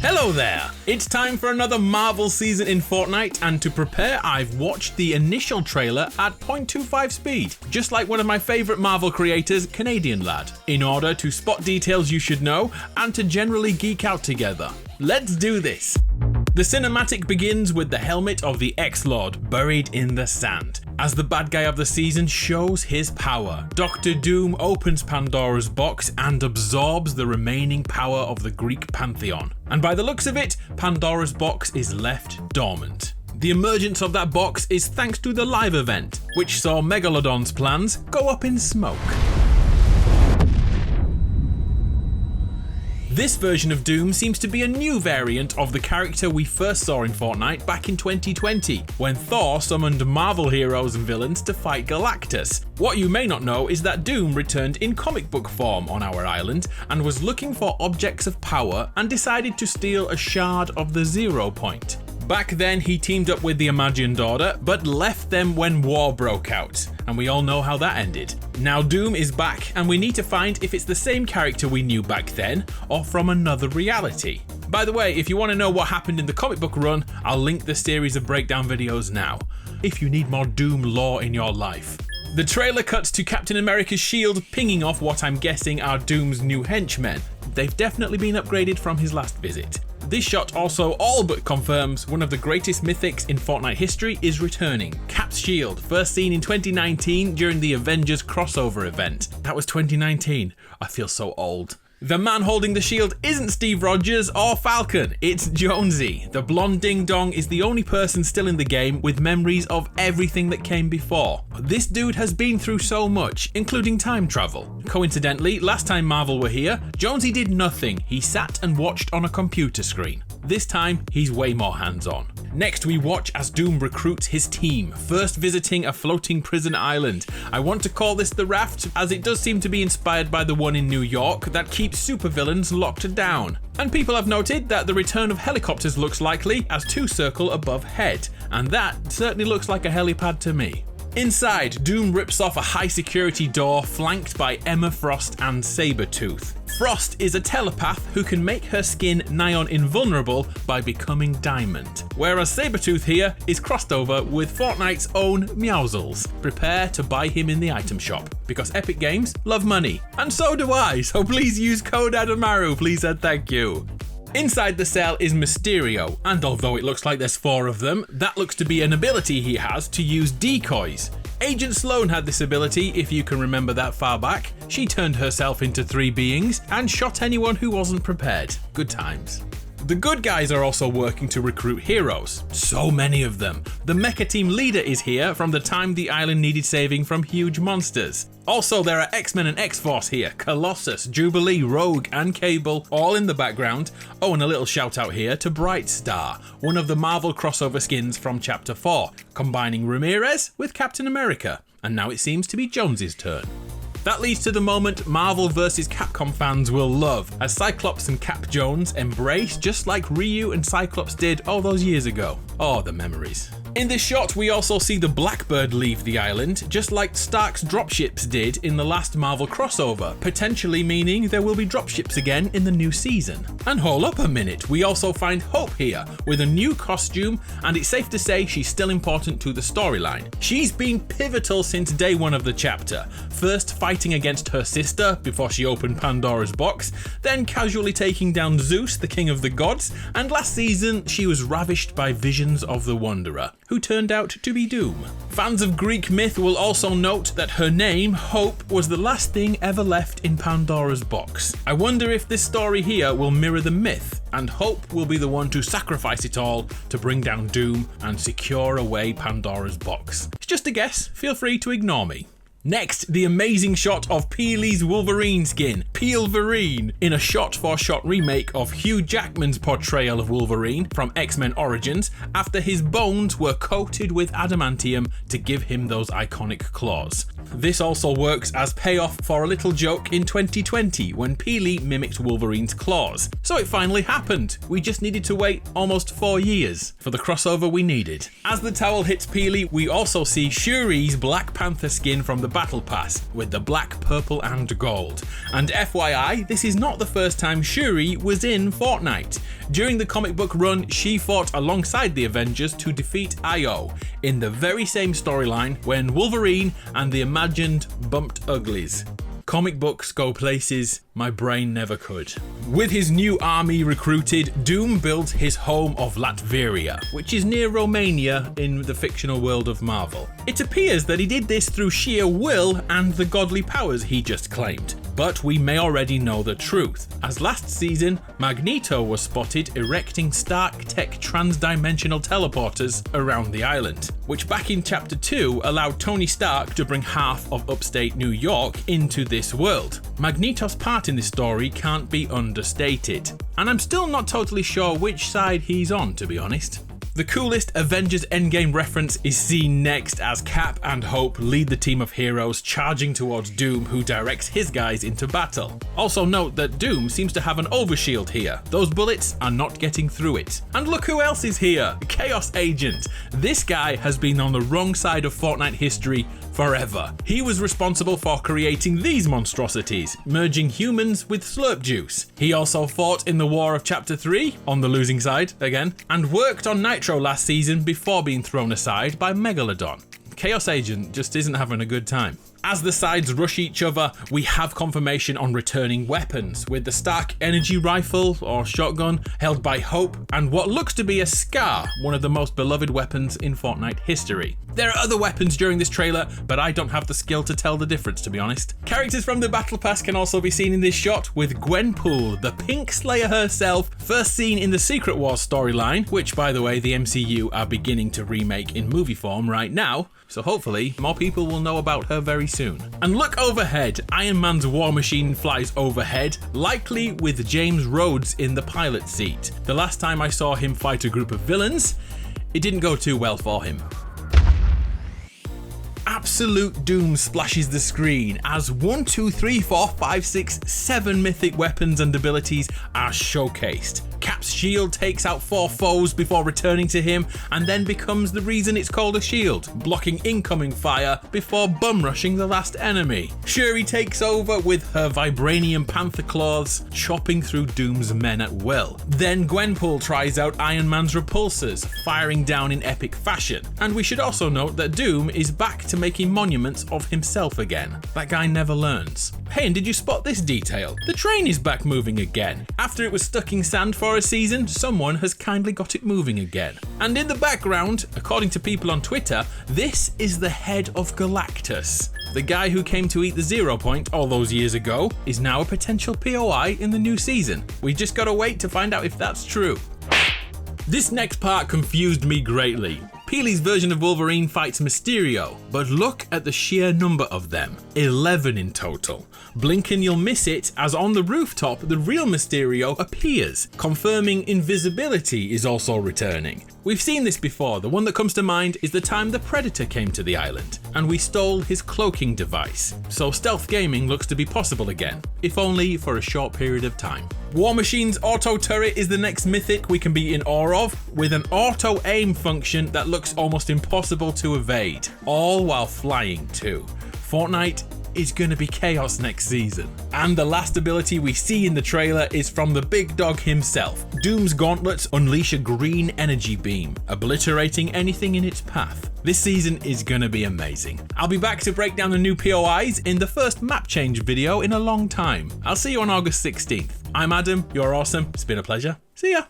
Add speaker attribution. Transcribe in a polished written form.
Speaker 1: Hello there! It's time for another Marvel season in Fortnite, and to prepare I've watched the initial trailer at 0.25 speed, just like one of my favourite Marvel creators, Canadian Lad, in order to spot details you should know and to generally geek out together. Let's do this! The cinematic begins with the helmet of the X-Lord buried in the sand. As the bad guy of the season shows his power, Dr. Doom opens Pandora's box and absorbs the remaining power of the Greek pantheon. And by the looks of it, Pandora's box is left dormant. The emergence of that box is thanks to the live event, which saw Megalodon's plans go up in smoke. This version of Doom seems to be a new variant of the character we first saw in Fortnite back in 2020, when Thor summoned Marvel heroes and villains to fight Galactus. What you may not know is that Doom returned in comic book form on our island and was looking for objects of power and decided to steal a shard of the 0 point. Back then he teamed up with the imagined Order, but left them when war broke out, and we all know how that ended. Now Doom is back, and we need to find if it's the same character we knew back then, or from another reality. By the way, if you want to know what happened in the comic book run, I'll link the series of breakdown videos now, if you need more Doom lore in your life. The trailer cuts to Captain America's shield pinging off what I'm guessing are Doom's new henchmen. They've definitely been upgraded from his last visit. This shot also all but confirms one of the greatest mythics in Fortnite history is returning. Cap's shield, first seen in 2019 during the Avengers crossover event. That was 2019. I feel so old. The man holding the shield isn't Steve Rogers or Falcon, it's Jonesy. The blonde ding-dong is the only person still in the game with memories of everything that came before. This dude has been through so much, including time travel. Coincidentally, last time Marvel were here, Jonesy did nothing. He sat and watched on a computer screen. This time, he's way more hands-on. Next, we watch as Doom recruits his team, first visiting a floating prison island. I want to call this the Raft, as it does seem to be inspired by the one in New York that keeps supervillains locked down. And people have noted that the return of helicopters looks likely as two circle above head, and that certainly looks like a helipad to me. Inside, Doom rips off a high security door flanked by Emma Frost and Sabretooth. Frost is a telepath who can make her skin nigh on invulnerable by becoming diamond, whereas Sabretooth here is crossed over with Fortnite's own Meowsles. Prepare to buy him in the item shop, because Epic Games love money, and so do I, so please use code ADAMARU, please and thank you. Inside the cell is Mysterio, and although it looks like there's 4 of them, that looks to be an ability he has to use decoys. Agent Sloan had this ability, if you can remember that far back. She turned herself into 3 beings and shot anyone who wasn't prepared. Good times. The good guys are also working to recruit heroes. So many of them. The mecha team leader is here from the time the island needed saving from huge monsters. Also, there are X-Men and X-Force here, Colossus, Jubilee, Rogue and Cable, all in the background. Oh, and a little shout out here to Brightstar, one of the Marvel crossover skins from Chapter 4, combining Ramirez with Captain America. And now it seems to be Jonesy's turn. That leads to the moment Marvel vs. Capcom fans will love, as Cyclops and Cap Jones embrace just like Ryu and Cyclops did all those years ago. Oh, the memories. In this shot, we also see the Blackbird leave the island, just like Stark's dropships did in the last Marvel crossover, potentially meaning there will be dropships again in the new season. And hold up a minute, we also find Hope here, with a new costume, and it's safe to say she's still important to the storyline. She's been pivotal since day 1 of the chapter, first fighting against her sister before she opened Pandora's box, then casually taking down Zeus, the king of the gods, and last season she was ravished by visions of the Wanderer, who turned out to be Doom. Fans of Greek myth will also note that her name, Hope, was the last thing ever left in Pandora's box. I wonder if this story here will mirror the myth, and Hope will be the one to sacrifice it all to bring down Doom and secure away Pandora's box. It's just a guess, feel free to ignore me. Next, the amazing shot of Peely's Wolverine skin, Peelverine, in a shot-for-shot remake of Hugh Jackman's portrayal of Wolverine from X-Men Origins after his bones were coated with adamantium to give him those iconic claws. This also works as payoff for a little joke in 2020 when Peely mimicked Wolverine's claws. So it finally happened. We just needed to wait almost 4 years for the crossover we needed. As the towel hits Peely, we also see Shuri's Black Panther skin from the Battle Pass with the black, purple and gold. And FYI, this is not the first time Shuri was in Fortnite. During the comic book run, she fought alongside the Avengers to defeat Io in the very same storyline when Wolverine and the imagined bumped uglies. Comic books go places my brain never could. With his new army recruited, Doom built his home of Latveria, which is near Romania in the fictional world of Marvel. It appears that he did this through sheer will and the godly powers he just claimed. But we may already know the truth, as last season, Magneto was spotted erecting Stark Tech trans-dimensional teleporters around the island, which back in Chapter 2 allowed Tony Stark to bring half of upstate New York into this world. Magneto's part in this story can't be understated, and I'm still not totally sure which side he's on, to be honest. The coolest Avengers Endgame reference is seen next as Cap and Hope lead the team of heroes charging towards Doom, who directs his guys into battle. Also note that Doom seems to have an overshield here. Those bullets are not getting through it. And look who else is here, Chaos Agent. This guy has been on the wrong side of Fortnite history forever. He was responsible for creating these monstrosities, merging humans with slurp juice. He also fought in the War of Chapter 3, on the losing side again, and worked on Nitro last season before being thrown aside by Megalodon. Chaos Agent just isn't having a good time. As the sides rush each other, we have confirmation on returning weapons, with the Stark Energy Rifle, or shotgun, held by Hope, and what looks to be a Scar, one of the most beloved weapons in Fortnite history. There are other weapons during this trailer, but I don't have the skill to tell the difference, to be honest. Characters from the Battle Pass can also be seen in this shot, with Gwenpool, the Pink Slayer herself, first seen in the Secret Wars storyline, which, by the way, the MCU are beginning to remake in movie form right now, so hopefully more people will know about her very soon. And look overhead, Iron Man's War Machine flies overhead, likely with James Rhodes in the pilot seat. The last time I saw him fight a group of villains, it didn't go too well for him. Absolute doom splashes the screen as 1, 2, 3, 4, 5, 6, 7 mythic weapons and abilities are showcased. Cap's shield takes out 4 foes before returning to him and then becomes the reason it's called a shield, blocking incoming fire before bum rushing the last enemy. Shuri takes over with her vibranium panther claws, chopping through Doom's men at will. Then Gwenpool tries out Iron Man's repulsors, firing down in epic fashion. And we should also note that Doom is back to making monuments of himself again. That guy never learns. Hey, and did you spot this detail? The train is back moving again. After it was stuck in sand for a season, someone has kindly got it moving again. And in the background, according to people on Twitter, this is the head of Galactus. The guy who came to eat the 0 point all those years ago is now a potential POI in the new season. We just gotta wait to find out if that's true. This next part confused me greatly. Peely's version of Wolverine fights Mysterio, but look at the sheer number of them, 11 in total. Blink and you'll miss it, as on the rooftop the real Mysterio appears, confirming invisibility is also returning. We've seen this before. The one that comes to mind is the time the Predator came to the island, and we stole his cloaking device. So stealth gaming looks to be possible again, if only for a short period of time. War Machine's auto turret is the next mythic we can be in awe of, with an auto aim function that looks almost impossible to evade, all while flying too. Fortnite is gonna be chaos next season. And the last ability we see in the trailer is from the big dog himself. Doom's gauntlets unleash a green energy beam, obliterating anything in its path. This season is gonna be amazing. I'll be back to break down the new POIs in the first map change video in a long time. I'll see you on August 16th. I'm Adam, you're awesome, it's been a pleasure. See ya!